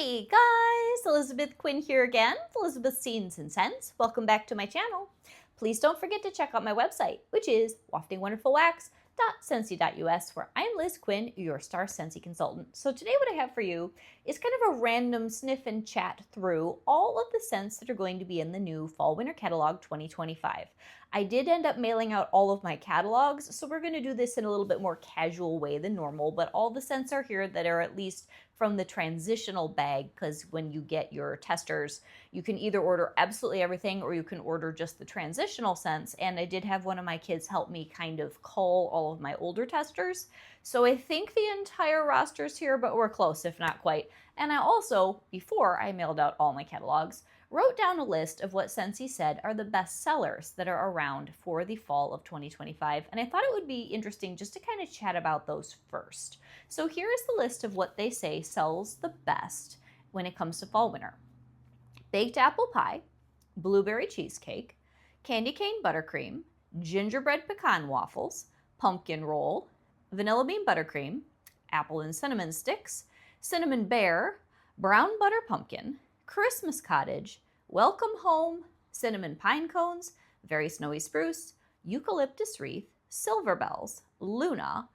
Hey guys, Elizabeth Quinn here again, Elizabeth's Scenes and Scents. Welcome back to my channel. Please don't forget to check out my website, which is waftingwonderfulwax.scentsy.us, where I'm Liz Quinn, your Star Scentsy consultant. So today what I have for you is kind of a random sniff and chat through all of the scents that are going to be in the new Fall-Winter Catalog 2025. I did end up mailing out all of my catalogs, so we're going to do this in a little bit more casual way than normal, but all the scents are here that are at least from the transitional bag, because when you get your testers, you can either order absolutely everything or you can order just the transitional scents. And I did have one of my kids help me kind of cull all of my older testers. So I think the entire roster's here, but we're close, if not quite. And I also, before I mailed out all my catalogs, wrote down a list of what Scentsy said are the best sellers that are around for the fall of 2025. And I thought it would be interesting just to kind of chat about those first. So here is the list of what they say sells the best when it comes to fall winter. Baked apple pie, blueberry cheesecake, candy cane buttercream, gingerbread pecan waffles, pumpkin roll, vanilla bean buttercream, apple and cinnamon sticks, cinnamon bear, brown butter pumpkin, Christmas cottage, welcome home, cinnamon pine cones, very snowy spruce, eucalyptus wreath, silver bells, Luna,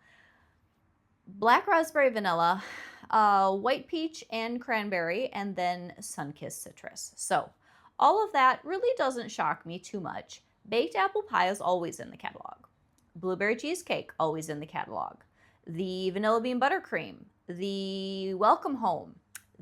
black raspberry vanilla, white peach and cranberry, and then sun-kissed citrus. So all of that really doesn't shock me too much. Baked apple pie is always in the catalog. Blueberry cheesecake, always in the catalog. The vanilla bean buttercream, the welcome home,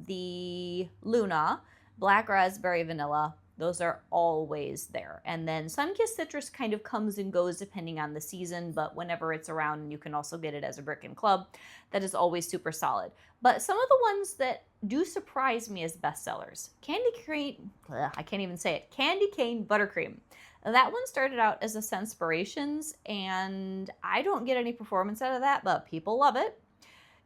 the Luna, black raspberry vanilla, those are always there. And then sun-kissed citrus kind of comes and goes depending on the season, but whenever it's around, you can also get it as a brick and club. That is always super solid. But some of the ones that do surprise me as bestsellers, candy cane buttercream. That one started out as a Scentspirations, and I don't get any performance out of that, but people love it.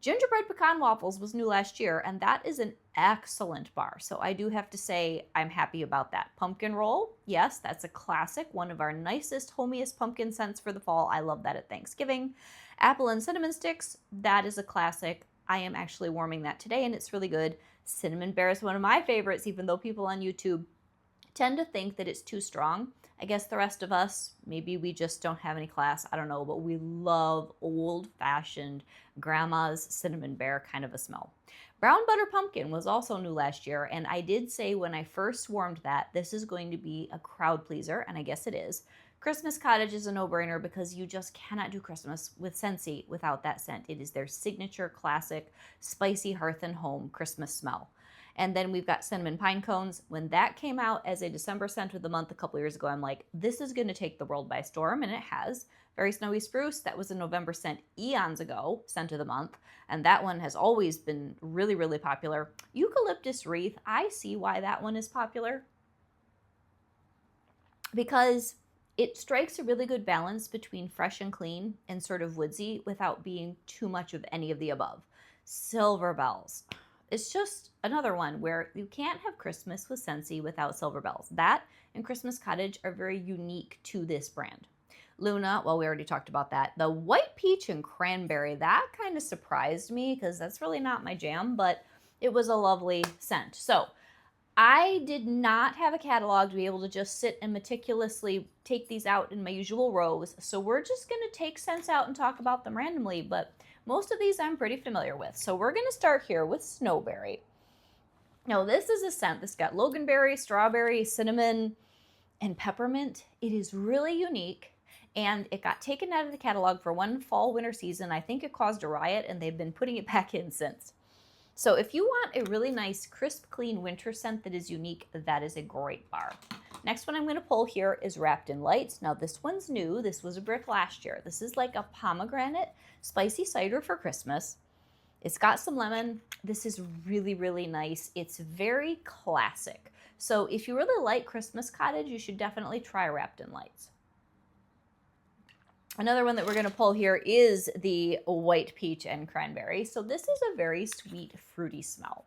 Gingerbread pecan waffles was new last year, and that is an excellent bar. So I do have to say I'm happy about that. Pumpkin roll, yes, that's a classic. One of our nicest, homiest pumpkin scents for the fall. I love that at Thanksgiving. Apple and cinnamon sticks, that is a classic. I am actually warming that today, and it's really good. Cinnamon bear is one of my favorites, even though people on YouTube tend to think that it's too strong. I guess the rest of us, maybe we just don't have any class, I don't know, but we love old-fashioned grandma's cinnamon bear kind of a smell. Brown butter pumpkin was also new last year, and I did say when I first warmed that, this is going to be a crowd pleaser, and I guess it is. Christmas cottage is a no-brainer because you just cannot do Christmas with Scentsy without that scent. It is their signature classic spicy hearth and home Christmas smell. And then we've got cinnamon pine cones. When that came out as a December scent of the month a couple years ago, I'm like, this is going to take the world by storm, and it has. Very snowy spruce, that was a November scent eons ago, scent of the month, and that one has always been really, really popular. Eucalyptus wreath, I see why that one is popular, because it strikes a really good balance between fresh and clean and sort of woodsy without being too much of any of the above. Silver bells. It's just another one where you can't have Christmas with Scentsy without silver bells. That and Christmas cottage are very unique to this brand. Luna, well, we already talked about that. The white peach and cranberry, that kind of surprised me because that's really not my jam, but it was a lovely scent. So I did not have a catalog to be able to just sit and meticulously take these out in my usual rows. So we're just going to take scents out and talk about them randomly, but most of these I'm pretty familiar with. So we're going to start here with Snowberry. Now this is a scent that's got loganberry, strawberry, cinnamon, and peppermint. It is really unique, and it got taken out of the catalog for one fall-winter season. I think it caused a riot, and they've been putting it back in since. So if you want a really nice, crisp, clean winter scent that is unique, that is a great bar. Next one I'm going to pull here is Wrapped in Lights. Now this one's new. This was a brick last year. This is like a pomegranate spicy cider for Christmas. It's got some lemon. This is really, really nice. It's very classic. So if you really like Christmas cottage, you should definitely try Wrapped in Lights. Another one that we're going to pull here is the white peach and cranberry. So this is a very sweet, fruity smell.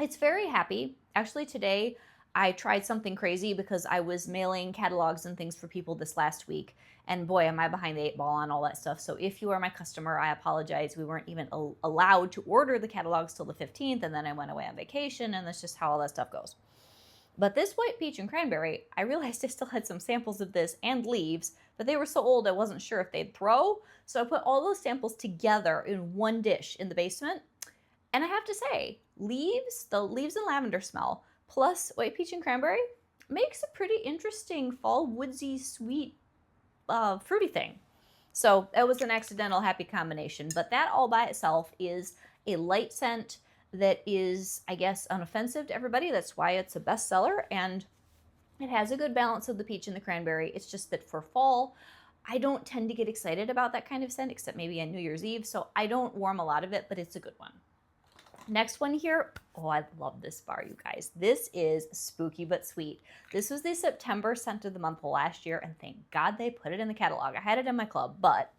It's very happy. Actually, today I tried something crazy because I was mailing catalogs and things for people this last week. And boy, am I behind the 8 ball on all that stuff. So if you are my customer, I apologize. We weren't even allowed to order the catalogs till the 15th. And then I went away on vacation. And that's just how all that stuff goes. But this white peach and cranberry, I realized I still had some samples of this and leaves, but they were so old I wasn't sure if they'd throw. So I put all those samples together in one dish in the basement. And I have to say, the leaves and lavender smell, plus white peach and cranberry, makes a pretty interesting fall woodsy sweet fruity thing. So it was an accidental happy combination, but that all by itself is a light scent that is, I guess, unoffensive to everybody. That's why it's a bestseller, and it has a good balance of the peach and the cranberry. It's just that for fall, I don't tend to get excited about that kind of scent, except maybe on New Year's Eve, so I don't warm a lot of it, but it's a good one. Next one here, oh, I love this bar, you guys. This is Spooky But Sweet. This was the September scent of the month last year, and thank God they put it in the catalog. I had it in my club, but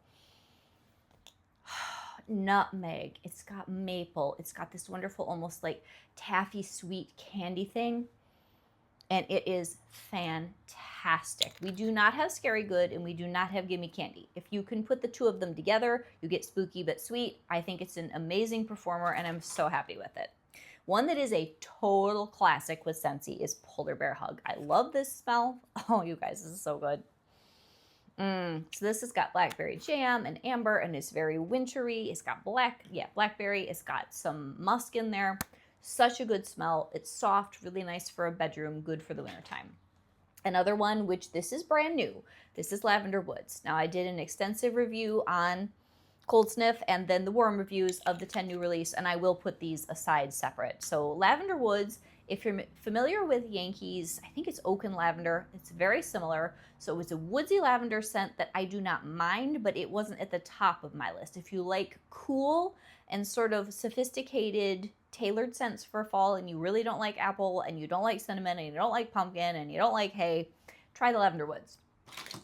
nutmeg, it's got maple, it's got this wonderful almost like taffy sweet candy thing, and it is fantastic. We do not have Scary Good and we do not have Gimme Candy. If you can put the two of them together, you get Spooky But Sweet. I think it's an amazing performer and I'm so happy with it. One that is a total classic with Scentsy is Polar Bear Hug. I love this smell. Oh, you guys, this is so good. So this has got blackberry jam and amber and it's very wintry. It's got blackberry. It's got some musk in there. Such a good smell. It's soft, really nice for a bedroom, good for the wintertime. Another one, which this is brand new. This is Lavender Woods. Now I did an extensive review on Cold Sniff and then the warm reviews of the 10 new release, and I will put these aside separate. So Lavender Woods, if you're familiar with Yankees, I think it's Oak and Lavender. It's very similar. So it's a woodsy lavender scent that I do not mind, but it wasn't at the top of my list. If you like cool and sort of sophisticated tailored scents for fall and you really don't like apple and you don't like cinnamon and you don't like pumpkin and you don't like hay, try the Lavender Woods.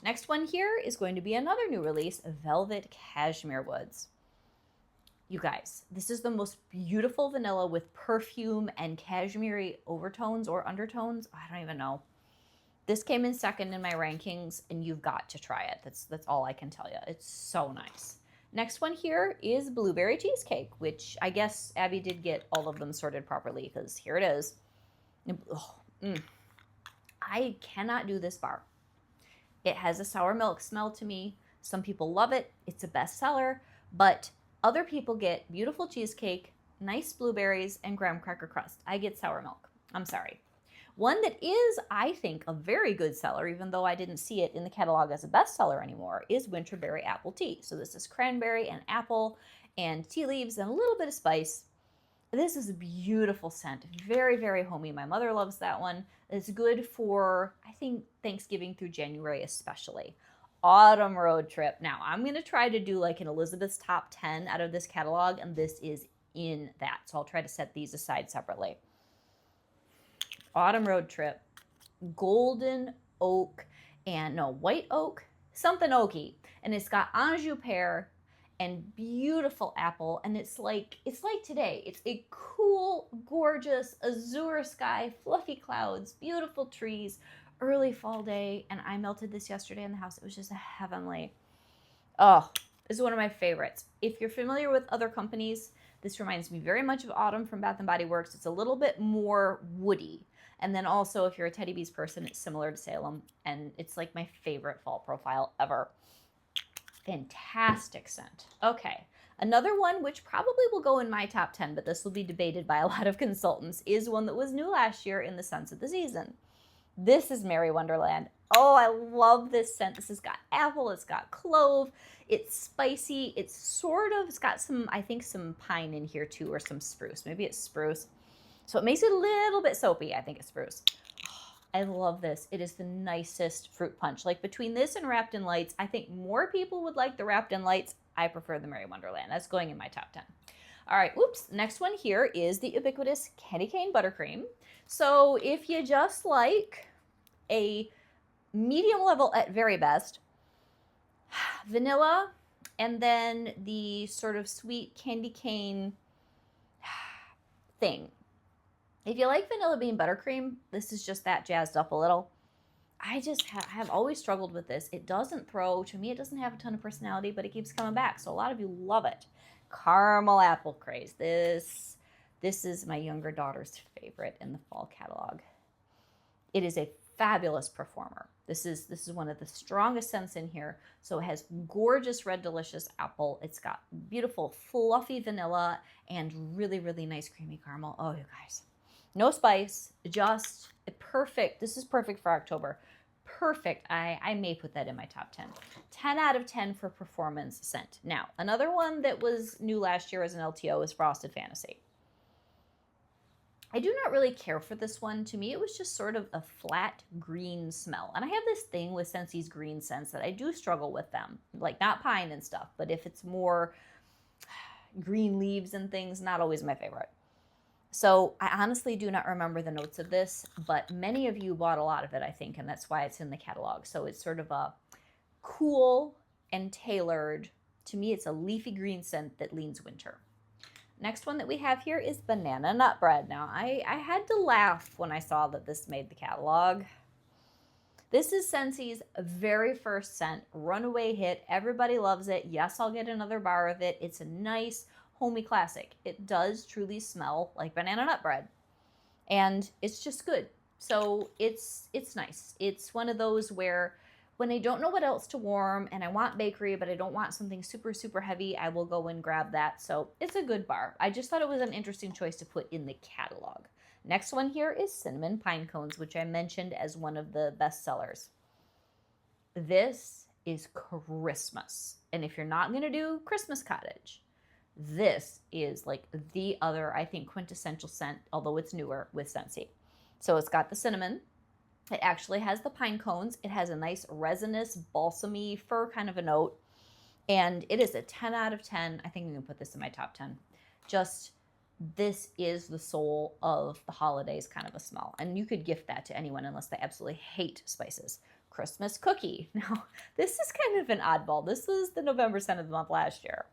Next one here is going to be another new release, Velvet Cashmere Woods. You guys, this is the most beautiful vanilla with perfume and cashmere overtones or undertones. I don't even know. This came in second in my rankings and you've got to try it. That's all I can tell you. It's so nice. Next one here is Blueberry Cheesecake, which I guess Abby did get all of them sorted properly because here it is. I cannot do this bar. It has a sour milk smell to me. Some people love it. It's a bestseller, but other people get beautiful cheesecake, nice blueberries, and graham cracker crust. I get sour milk. I'm sorry. One that is, I think, a very good seller, even though I didn't see it in the catalog as a bestseller anymore, is Winterberry Apple Tea. So this is cranberry and apple and tea leaves and a little bit of spice. This is a beautiful scent. Very, very homey. My mother loves that one. It's good for, I think, Thanksgiving through January especially. Autumn Road Trip. Now, I'm going to try to do like an Elizabeth's top 10 out of this catalog, and this is in that. So I'll try to set these aside separately. Autumn Road Trip, golden oak, and no, white oak, something oaky. And it's got Anjou pear and beautiful apple, and it's like today. It's a cool, gorgeous azure sky, fluffy clouds, beautiful trees, early fall day, and I melted this yesterday in the house. It was just heavenly. Oh, this is one of my favorites. If you're familiar with other companies, this reminds me very much of Autumn from Bath & Body Works. It's a little bit more woody. And then also, if you're a Teddy Bees person, it's similar to Salem, and it's like my favorite fall profile ever. Fantastic scent. Okay, another one which probably will go in my top 10, but this will be debated by a lot of consultants, is one that was new last year in the scents of the season. This is Merry Wonderland. Oh, I love this scent. This has got apple, it's got clove, it's spicy, it's got some, I think some pine in here too, or some spruce. Maybe it's spruce. So it makes it a little bit soapy. I think it's spruce. I love this. It is the nicest fruit punch. Like between this and Wrapped in Lights, I think more people would like the Wrapped in Lights. I prefer the Merry Wonderland. That's going in my top 10. All right, next one here is the ubiquitous Candy Cane Buttercream. So if you just like a medium level at very best, vanilla, and then the sort of sweet candy cane thing. If you like vanilla bean buttercream, this is just that jazzed up a little. I just have always struggled with this. It doesn't throw. To me, it doesn't have a ton of personality, but it keeps coming back. So a lot of you love it. Caramel apple craze. This is my younger daughter's favorite in the fall catalog. It is a fabulous performer. This is one of the strongest scents in here. So it has gorgeous red delicious apple. It's got beautiful fluffy vanilla and really, really nice creamy caramel. Oh, you guys. No spice, just perfect. This is perfect for October. Perfect. I may put that in my top 10. 10 out of 10 for performance scent. Now, another one that was new last year as an LTO is Frosted Fantasy. I do not really care for this one. To me, it was just sort of a flat green smell. And I have this thing with Scentsi's green scents that I do struggle with them. Like not pine and stuff, but if it's more green leaves and things, not always my favorite. So I honestly do not remember the notes of this, but many of you bought a lot of it, I think, and that's why it's in the catalog. So it's sort of a cool and tailored. To me, it's a leafy green scent that leans winter. Next one that we have here is Banana Nut Bread. Now, I had to laugh when I saw that this made the catalog. This is Scentsi's very first scent, runaway hit. Everybody loves it. Yes, I'll get another bar of it. It's a nice, homey classic. It does truly smell like banana nut bread. And it's just good. So it's nice. It's one of those where when I don't know what else to warm and I want bakery, but I don't want something super, super heavy, I will go and grab that. So it's a good bar. I just thought it was an interesting choice to put in the catalog. Next one here is Cinnamon Pine Cones, which I mentioned as one of the best sellers. This is Christmas. And if you're not going to do Christmas Cottage, this is like the other, I think, quintessential scent, although it's newer with Scentsy. So it's got the cinnamon. It actually has the pine cones. It has a nice resinous, balsamy, fir kind of a note. And it is a 10 out of 10. I think I'm going to put this in my top 10. Just, this is the soul of the holidays kind of a smell. And you could gift that to anyone unless they absolutely hate spices. Christmas Cookie. Now, this is kind of an oddball. This was the November scent of the month last year.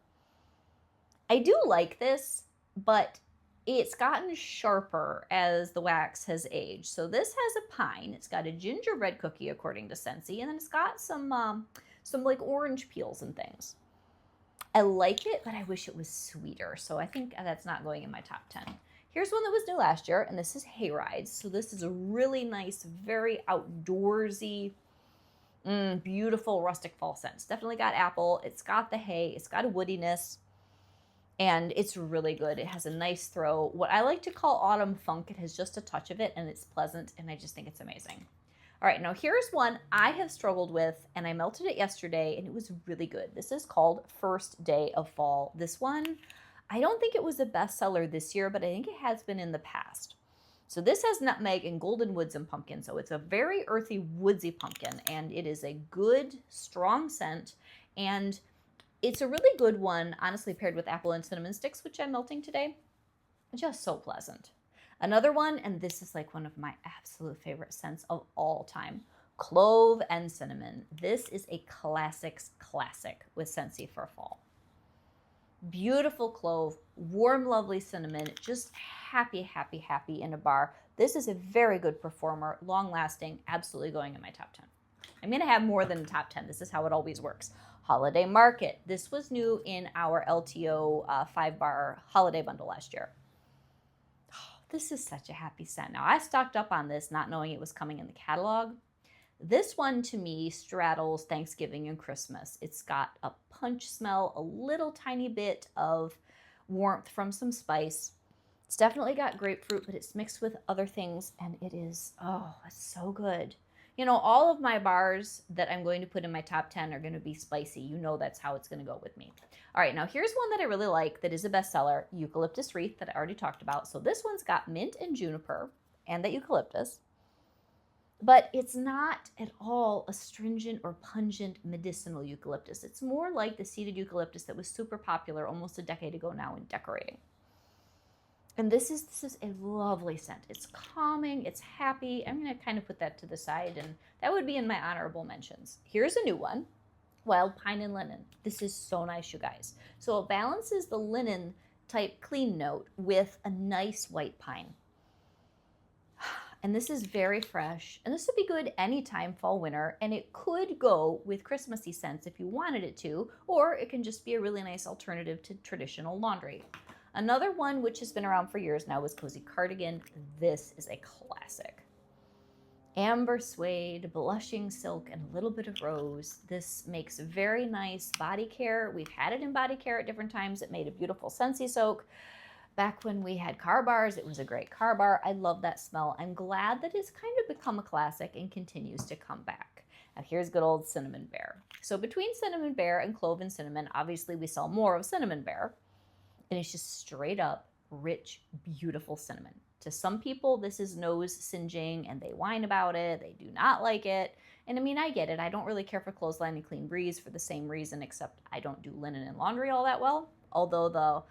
I do like this, but it's gotten sharper as the wax has aged. So this has a pine. It's got a gingerbread cookie, according to Scentsy, and then it's got some like orange peels and things. I like it, but I wish it was sweeter. So I think that's not going in my top 10. Here's one that was new last year, and this is Hayrides. So this is a really nice, very outdoorsy, beautiful rustic fall scent. It's definitely got apple. It's got the hay. It's got a woodiness. And it's really good. It has a nice throw. What I like to call autumn funk. It has just a touch of it, and it's pleasant, and I just think it's amazing. All right, now here's one I have struggled with, and I melted it yesterday, and it was really good. This is called First Day of Fall. This one, I don't think it was a bestseller this year, but I think it has been in the past. So this has nutmeg and golden woods and pumpkin, so it's a very earthy, woodsy pumpkin, and it is a good, strong scent, and it's a really good one, honestly, paired with apple and cinnamon sticks, which I'm melting today. Just so pleasant. Another one, and this is like one of my absolute favorite scents of all time, clove and cinnamon. This is a classics classic with Scentsy for fall. Beautiful clove, warm, lovely cinnamon, just happy, happy, happy in a bar. This is a very good performer, long-lasting, absolutely going in my top 10. I'm going to have more than a top 10. This is how it always works. Holiday Market. This was new in our LTO 5-bar holiday bundle last year. Oh, this is such a happy scent. Now, I stocked up on this not knowing it was coming in the catalog. This one, to me, straddles Thanksgiving and Christmas. It's got a punch smell, a little tiny bit of warmth from some spice. It's definitely got grapefruit, but it's mixed with other things, and it is, oh, it's so good. You know, all of my bars that I'm going to put in my top 10 are going to be spicy. You know that's how it's going to go with me. All right, now here's one that I really like that is a bestseller, Eucalyptus Wreath, that I already talked about. So this one's got mint and juniper and that eucalyptus, but it's not at all astringent or pungent medicinal eucalyptus. It's more like the seeded eucalyptus that was super popular almost a decade ago now in decorating. And this is a lovely scent. It's calming, it's happy. I'm going to kind of put that to the side, and that would be in my honorable mentions. Here's a new one, Wild Pine and Linen. This is so nice, you guys. So it balances the linen type clean note with a nice white pine. And this is very fresh. And this would be good anytime fall, winter. And it could go with Christmassy scents if you wanted it to, or it can just be a really nice alternative to traditional laundry. Another one which has been around for years now is Cozy Cardigan. This is a classic. Amber suede, blushing silk, and a little bit of rose. This makes very nice body care. We've had it in body care at different times. It made a beautiful Scentsy soak. Back when we had car bars, it was a great car bar. I love that smell. I'm glad that it's kind of become a classic and continues to come back. Now here's good old Cinnamon Bear. So between Cinnamon Bear and Clove and Cinnamon, obviously we sell more of Cinnamon Bear. And it's just straight up rich, beautiful cinnamon. To some people, this is nose singeing and they whine about it. They do not like it. And I mean, I get it. I don't really care for Clothesline and Clean Breeze for the same reason, except I don't do linen and laundry all that well. Although the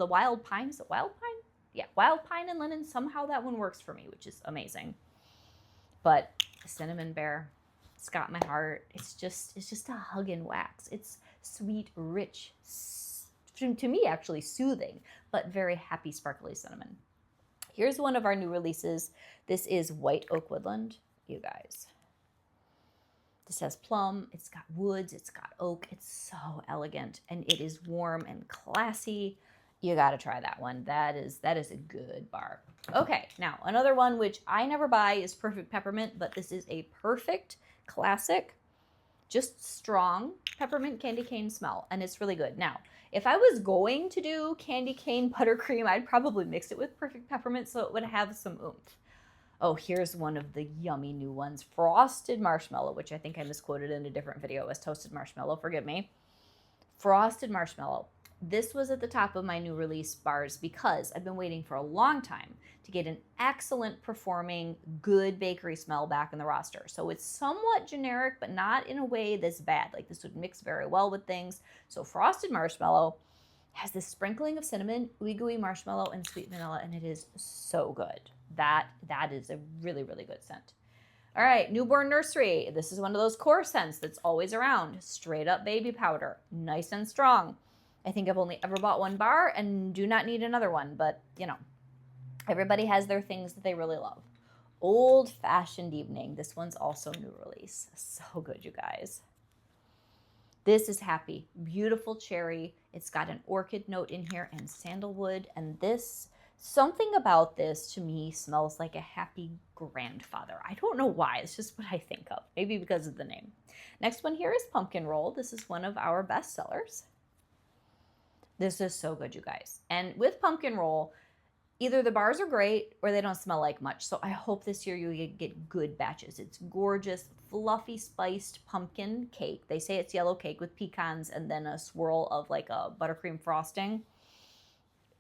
wild pine, is it wild pine? Yeah, wild pine and linen, somehow that one works for me, which is amazing. But Cinnamon Bear, it's got my heart. It's just a hug in wax. It's sweet, rich, to me actually soothing, but very happy, sparkly cinnamon. Here's one of our new releases. This is White Oak Woodland, you guys. This has plum, it's got woods, it's got oak. It's so elegant and it is warm and classy. You gotta try that one. That is a good bar. Okay, now another one which I never buy is Perfect Peppermint, but this is a perfect classic, just strong peppermint candy cane smell, and it's really good. Now, if I was going to do candy cane buttercream, I'd probably mix it with Perfect Peppermint so it would have some oomph. Oh, here's one of the yummy new ones. Frosted Marshmallow, which I think I misquoted in a different video as Toasted Marshmallow, forgive me. Frosted Marshmallow. This was at the top of my new release bars because I've been waiting for a long time to get an excellent performing, good bakery smell back in the roster. So it's somewhat generic, but not in a way that's bad. Like this would mix very well with things. So Frosted Marshmallow has this sprinkling of cinnamon, ooey gooey marshmallow, and sweet vanilla, and it is so good. That is a really, really good scent. All right, Newborn Nursery. This is one of those core scents that's always around. Straight up baby powder, nice and strong. I think I've only ever bought one bar and do not need another one, but you know, everybody has their things that they really love. Old Fashioned Evening. This one's also new release. So good, you guys. This is happy, beautiful cherry. It's got an orchid note in here and sandalwood. And this, something about this to me smells like a happy grandfather. I don't know why, it's just what I think of, maybe because of the name. Next one here is Pumpkin Roll. This is one of our best sellers. This is so good, you guys. And with Pumpkin Roll, either the bars are great or they don't smell like much. So I hope this year you get good batches. It's gorgeous, fluffy, spiced pumpkin cake. They say it's yellow cake with pecans and then a swirl of like a buttercream frosting.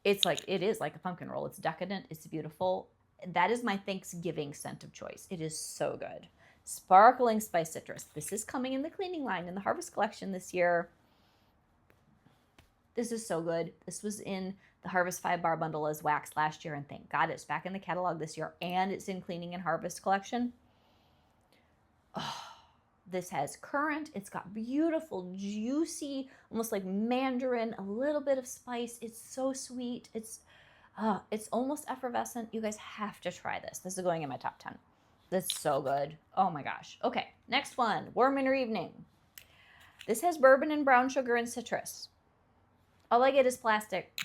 It is like a pumpkin roll. It's decadent. It's beautiful. That is my Thanksgiving scent of choice. It is so good. Sparkling Spice Citrus. This is coming in the cleaning line in the Harvest Collection this year. This is so good. This was in the Harvest 5-bar bundle as wax last year, and thank God it's back in the catalog this year, and it's in Cleaning and Harvest Collection. Oh, this has currant. It's got beautiful, juicy, almost like mandarin, a little bit of spice. It's so sweet. It's almost effervescent. You guys have to try this. This is going in my top 10. This is so good. Oh my gosh. Okay, next one, Warm Winter Evening. This has bourbon and brown sugar and citrus. All I get is plastic.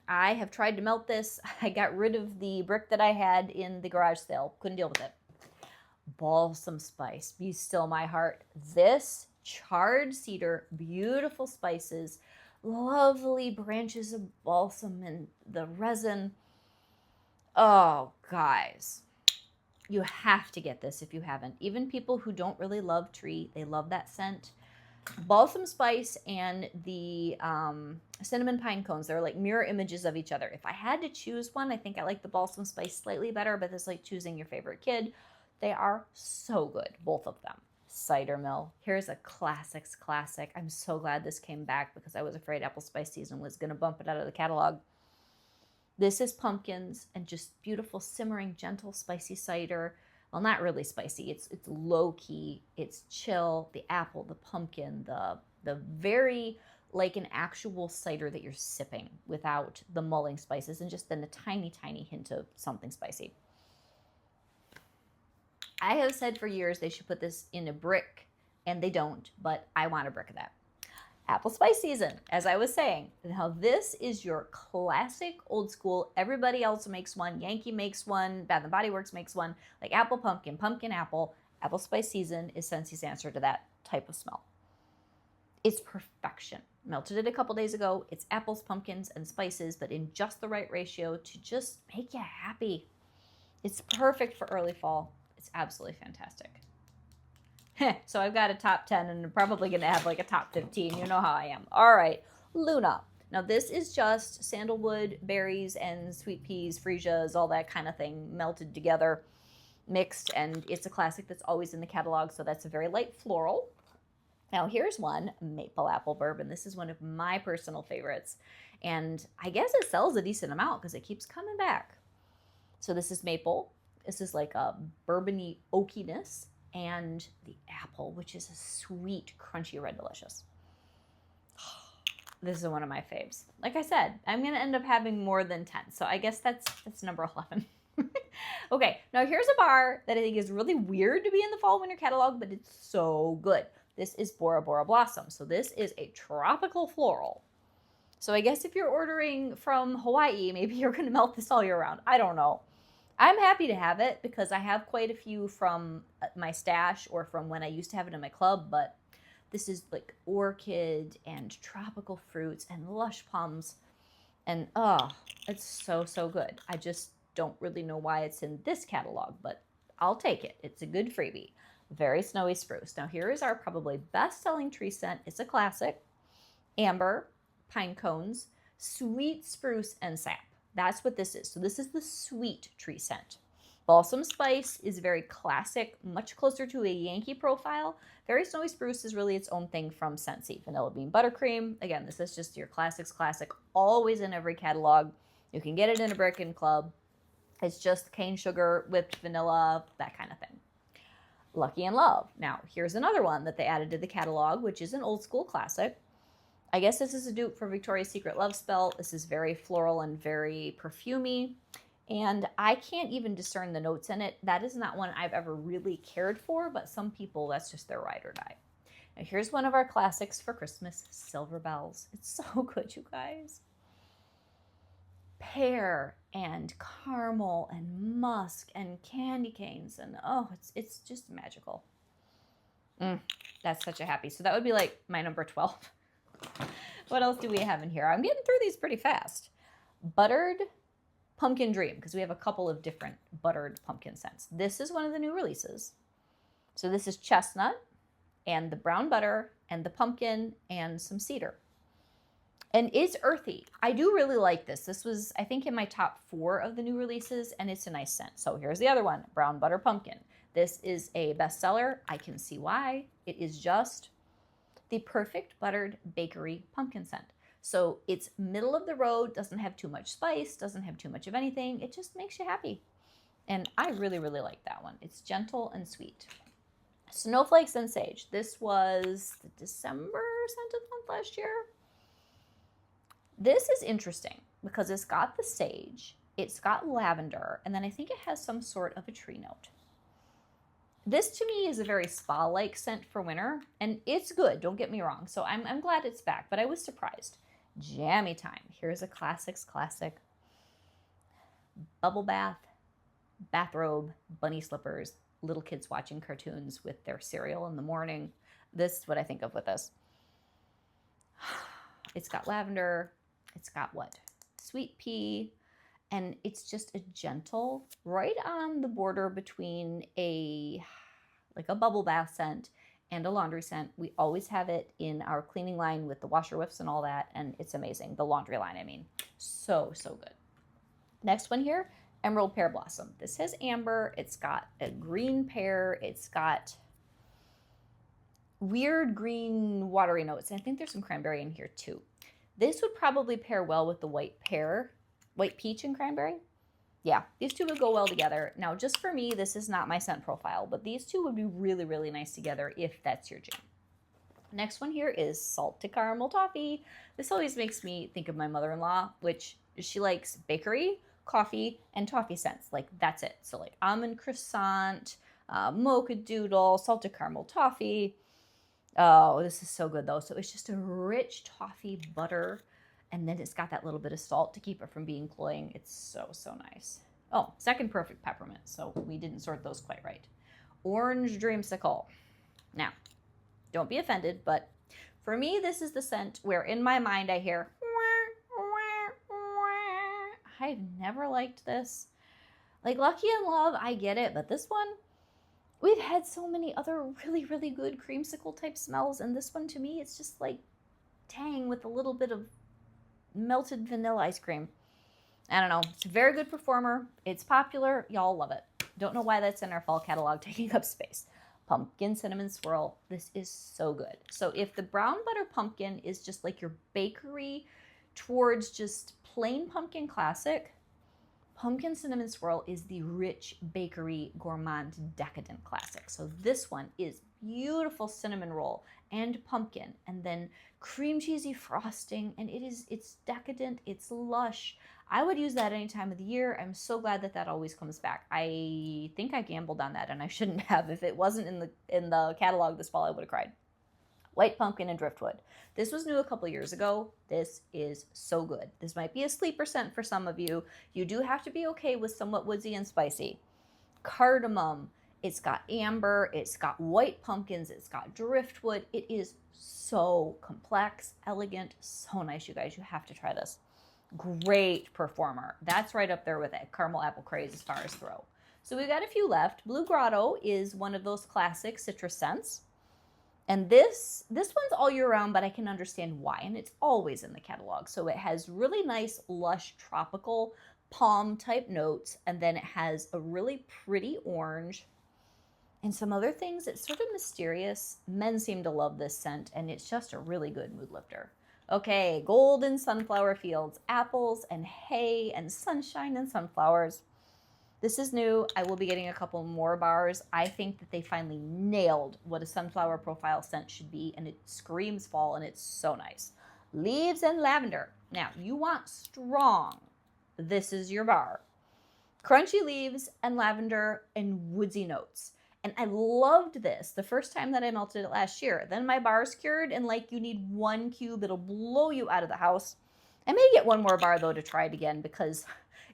I have tried to melt this. I got rid of the brick that I had in the garage sale. Couldn't deal with it. Balsam spice, be still my heart. This charred cedar, beautiful spices, lovely branches of balsam and the resin. Oh, guys, you have to get this if you haven't. Even people who don't really love tree, they love that scent. Balsam spice and the cinnamon pine cones, they're like mirror images of each other. If I had to choose one, I think I like the balsam spice slightly better, but it's like choosing your favorite kid. They are so good, both of them. Cider Mill. Here's a classics classic. I'm so glad this came back because I was afraid apple spice season was going to bump it out of the catalog. This is pumpkins and just beautiful, simmering, gentle, spicy cider. Well, not really spicy. It's low-key. It's chill. The apple, the pumpkin, the very like an actual cider that you're sipping without the mulling spices and just then a tiny, tiny hint of something spicy. I have said for years they should put this in a brick, and they don't, but I want a brick of that. Apple spice season, as I was saying. Now, this is your classic old school. Everybody else makes one. Yankee makes one. Bath and Body Works makes one. Like apple pumpkin, pumpkin apple. Apple spice season is Scentsy's answer to that type of smell. It's perfection. Melted it a couple days ago. It's apples, pumpkins, and spices, but in just the right ratio to just make you happy. It's perfect for early fall. It's absolutely fantastic. So I've got a top 10 and I'm probably going to have like a top 15. You know how I am. All right, Luna. Now this is just sandalwood, berries, and sweet peas, freesias, all that kind of thing melted together, mixed, and it's a classic that's always in the catalog, so that's a very light floral. Now here's one, maple apple bourbon. This is one of my personal favorites, and I guess it sells a decent amount because it keeps coming back. So this is maple. This is like a bourbony oakiness, and the apple, which is a sweet, crunchy red delicious. This is one of my faves. Like I said, I'm going to end up having more than 10, so I guess that's number 11. Okay, now here's a bar that I think is really weird to be in the fall winter catalog, but it's so good. This is Bora Bora Blossom. So this is a tropical floral. So I guess if you're ordering from Hawaii, maybe you're going to melt this all year round. I don't know. I'm happy to have it because I have quite a few from my stash or from when I used to have it in my club, but this is like orchid and tropical fruits and lush plums, and it's so, so good. I just don't really know why it's in this catalog, but I'll take it. It's a good freebie. Very snowy spruce. Now here is our probably best-selling tree scent. It's a classic. Amber, pine cones, sweet spruce, and sap. That's what this is. So this is the sweet tree scent. Balsam spice is very classic, much closer to a Yankee profile. Very snowy spruce is really its own thing from Scentsy. Vanilla bean buttercream. Again, this is just your classics classic, always in every catalog. You can get it in a brick and club. It's just cane sugar, whipped vanilla, that kind of thing. Lucky in Love. Now, here's another one that they added to the catalog, which is an old school classic. I guess this is a dupe for Victoria's Secret Love Spell. This is very floral and very perfumey, and I can't even discern the notes in it. That is not one I've ever really cared for, but some people, that's just their ride or die. Now here's one of our classics for Christmas, Silver Bells. It's so good, you guys. Pear and caramel and musk and candy canes, and it's just magical. That's such a happy. So that would be like my number 12. What else do we have in here? I'm getting through these pretty fast. Buttered Pumpkin Dream, because we have a couple of different buttered pumpkin scents. This is one of the new releases. So this is chestnut and the brown butter and the pumpkin and some cedar. And it's earthy. I do really like this. This was, I think, in my top 4 of the new releases, and it's a nice scent. So here's the other one, brown butter pumpkin. This is a bestseller. I can see why. It is just the perfect buttered bakery pumpkin scent. So it's middle of the road, doesn't have too much spice, doesn't have too much of anything. It just makes you happy. And I really, really like that one. It's gentle and sweet. Snowflakes and Sage. This was the December scent of the month last year. This is interesting because it's got the sage, it's got lavender, and then I think it has some sort of a tree note. This to me is a very spa-like scent for winter, and it's good, don't get me wrong. So I'm glad it's back, but I was surprised. Jammy time. Here's a classics classic. Bubble bath, bathrobe, bunny slippers, little kids watching cartoons with their cereal in the morning. This is what I think of with this. It's got lavender. It's got what? Sweet pea. And it's just a gentle, right on the border between a bubble bath scent and a laundry scent. We always have it in our cleaning line with the washer whiffs and all that, and it's amazing. The laundry line, I mean. So, so good. Next one here, Emerald Pear Blossom. This has amber. It's got a green pear. It's got weird green watery notes. And I think there's some cranberry in here too. This would probably pair well with the white pear, white peach and cranberry. Yeah, these two would go well together. Now, just for me, this is not my scent profile, but these two would be really, really nice together if that's your jam. Next one here is Salted Caramel Toffee. This always makes me think of my mother-in-law, which she likes bakery, coffee, and toffee scents. Like, that's it. So, like, almond croissant, mocha doodle, salted caramel toffee. Oh, this is so good though. So it's just a rich toffee butter, and then it's got that little bit of salt to keep it from being cloying. It's so, so nice. Oh, second perfect peppermint. So we didn't sort those quite right. Orange dreamsicle. Now, don't be offended, but for me, this is the scent where in my mind I hear, I've never liked this. Like Lucky in Love, I get it, but this one, we've had so many other really, really good creamsicle type smells, and this one to me, it's just like tang with a little bit of melted vanilla ice cream. I don't know. It's a very good performer. It's popular. Y'all love it. Don't know why that's in our fall catalog taking up space. Pumpkin cinnamon swirl. This is so good. So if the brown butter pumpkin is just like your bakery towards just plain pumpkin classic, pumpkin cinnamon swirl is the rich bakery gourmand decadent classic. So this one is beautiful cinnamon roll and pumpkin, and then cream cheesy frosting, and it's decadent, it's lush. I would use that any time of the year. I'm so glad that that always comes back. I think I gambled on that, and I shouldn't have. If it wasn't in the catalog this fall, I would have cried. White pumpkin and driftwood. This was new a couple years ago. This is so good. This might be a sleeper scent for some of you. You do have to be okay with somewhat woodsy and spicy. Cardamom. It's got amber. It's got white pumpkins. It's got driftwood. It is so complex, elegant, so nice, you guys. You have to try this. Great performer. That's right up there with it. Caramel apple craze as far as throw. So we've got a few left. Blue Grotto is one of those classic citrus scents. And this one's all year round, but I can understand why. And it's always in the catalog. So it has really nice, lush, tropical palm type notes. And then it has a really pretty orange and some other things. It's sort of mysterious. Men seem to love this scent, and it's just a really good mood lifter. Okay, golden sunflower fields, apples and hay and sunshine and sunflowers. This is new. I will be getting a couple more bars. I think that they finally nailed what a sunflower profile scent should be, and it screams fall, and it's so nice. Leaves and lavender. Now, you want strong. This is your bar. Crunchy leaves and lavender and woodsy notes. And I loved this the first time that I melted it last year. Then my bar's cured, and like you need one cube, it'll blow you out of the house. I may get one more bar though to try it again because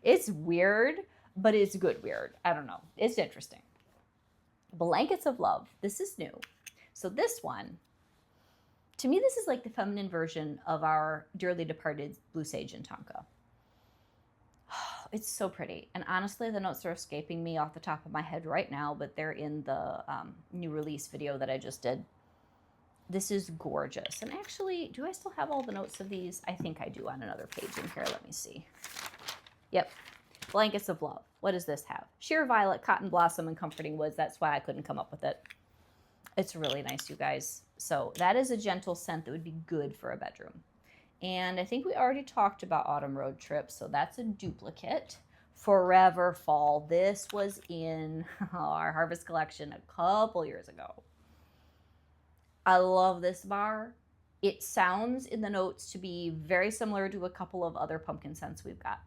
it's weird, but it's good weird. I don't know. It's interesting. Blankets of Love. This is new. So this one, to me, this is like the feminine version of our dearly departed Blue Sage and Tonka. It's so pretty. And honestly, the notes are escaping me off the top of my head right now, but they're in the new release video that I just did. This is gorgeous. And actually, do I still have all the notes of these? I think I do on another page in here. Let me see. Yep. Blankets of Love. What does this have? Sheer Violet, Cotton Blossom, and Comforting Woods. That's why I couldn't come up with it. It's really nice, you guys. So that is a gentle scent that would be good for a bedroom. And I think we already talked about Autumn Road Trip, so that's a duplicate. Forever Fall. This was in our Harvest collection a couple years ago. I love this bar. It sounds in the notes to be very similar to a couple of other pumpkin scents we've got.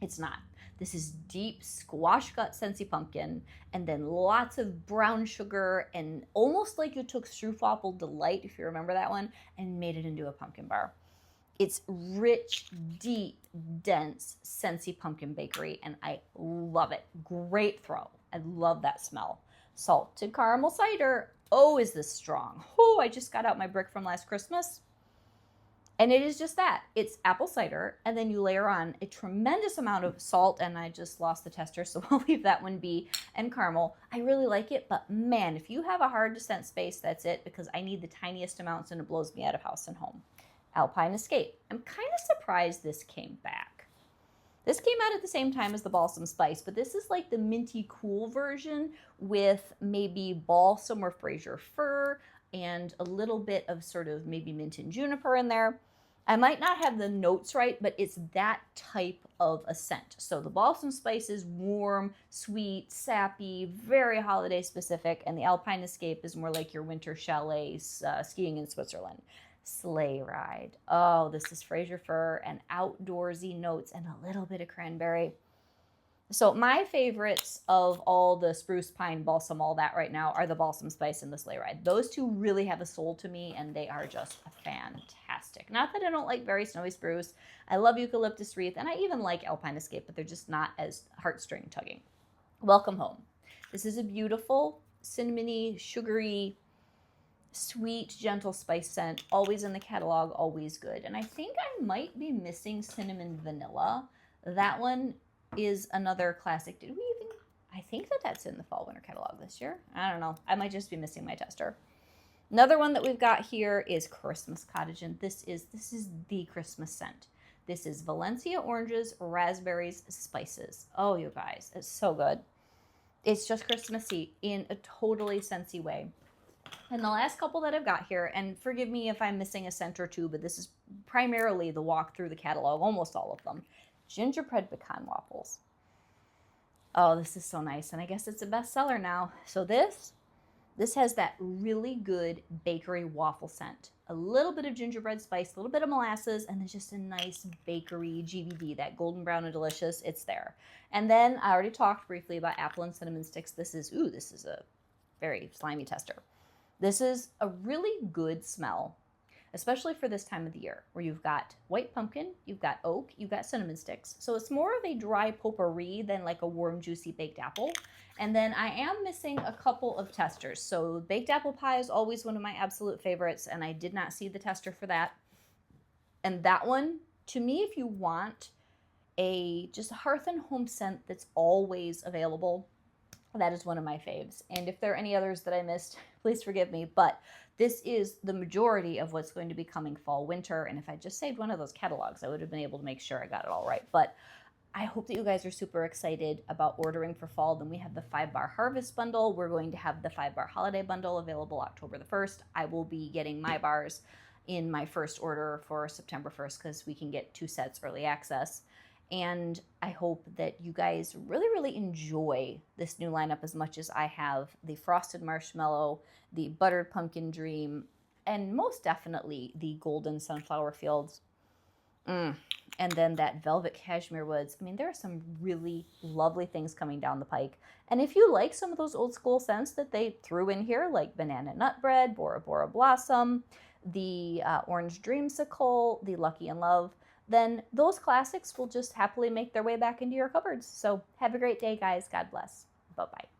It's not. This is deep squash gut scentsy pumpkin, and then lots of brown sugar, and almost like you took Stroopwafel Delight, if you remember that one, and made it into a pumpkin bar. It's rich, deep, dense, scentsy pumpkin bakery, and I love it. Great throw. I love that smell. Salted caramel cider. Oh, is this strong. Oh, I just got out my brick from last Christmas. And it is just that. It's apple cider, and then you layer on a tremendous amount of salt, and I just lost the tester, so I'll leave that one be, and caramel. I really like it, but man, if you have a hard to scent space, that's it, because I need the tiniest amounts, and it blows me out of house and home. Alpine Escape. I'm kind of surprised this came back. This came out at the same time as the Balsam Spice, but this is like the minty cool version with maybe balsam or Fraser fir and a little bit of sort of maybe mint and juniper in there. I might not have the notes right, but it's that type of a scent. So the Balsam Spice is warm, sweet, sappy, very holiday specific, and the Alpine Escape is more like your winter chalet skiing in Switzerland. Sleigh Ride. Oh, this is Fraser fir and outdoorsy notes and a little bit of cranberry. So my favorites of all the spruce, pine, balsam, all that right now are the balsam spice and the sleigh ride. Those two really have a soul to me, and they are just fantastic. Not that I don't like very snowy spruce. I love eucalyptus wreath, and I even like alpine escape, but they're just not as heartstring tugging. Welcome home. This is a beautiful cinnamony, sugary, sweet, gentle spice scent. Always in the catalog, always good. And I think I might be missing cinnamon vanilla. That one is another classic. Did we even? I think that's in the fall winter catalog this year. I don't know. I might just be missing my tester. Another one that we've got here is Christmas Cottage, and this is the Christmas scent. This is Valencia oranges, raspberries, spices. Oh, you guys, it's so good. It's just Christmassy in a totally scentsy way. And the last couple that I've got here, and forgive me if I'm missing a scent or two, but this is primarily the walk through the catalog, almost all of them. Gingerbread pecan waffles. Oh, this is so nice, and I guess it's a bestseller now. So this has that really good bakery waffle scent. A little bit of gingerbread spice, a little bit of molasses, and then just a nice bakery GVD, that golden brown and delicious. It's there. And then I already talked briefly about apple and cinnamon sticks. This is a very slimy tester. This is a really good smell, especially for this time of the year, where you've got white pumpkin, you've got oak, you've got cinnamon sticks. So it's more of a dry potpourri than like a warm, juicy baked apple. And then I am missing a couple of testers. So baked apple pie is always one of my absolute favorites, and I did not see the tester for that. And that one, to me, if you want a just hearth and home scent that's always available, that is one of my faves. And if there are any others that I missed, please forgive me. But this is the majority of what's going to be coming fall, winter. And if I just saved one of those catalogs, I would have been able to make sure I got it all right. But I hope that you guys are super excited about ordering for fall. Then we have the 5-bar harvest bundle. We're going to have the 5-bar holiday bundle available October the 1st. I will be getting my bars in my first order for September 1st because we can get 2 sets early access. And I hope that you guys really, really enjoy this new lineup as much as I have. The frosted marshmallow, the buttered pumpkin dream, and most definitely the golden sunflower fields. And then that velvet cashmere woods. I mean, there are some really lovely things coming down the pike. And if you like some of those old school scents that they threw in here, like banana nut bread, Bora Bora blossom, the orange dreamsicle, the lucky in love, then those classics will just happily make their way back into your cupboards. So have a great day, guys. God bless. Bye-bye.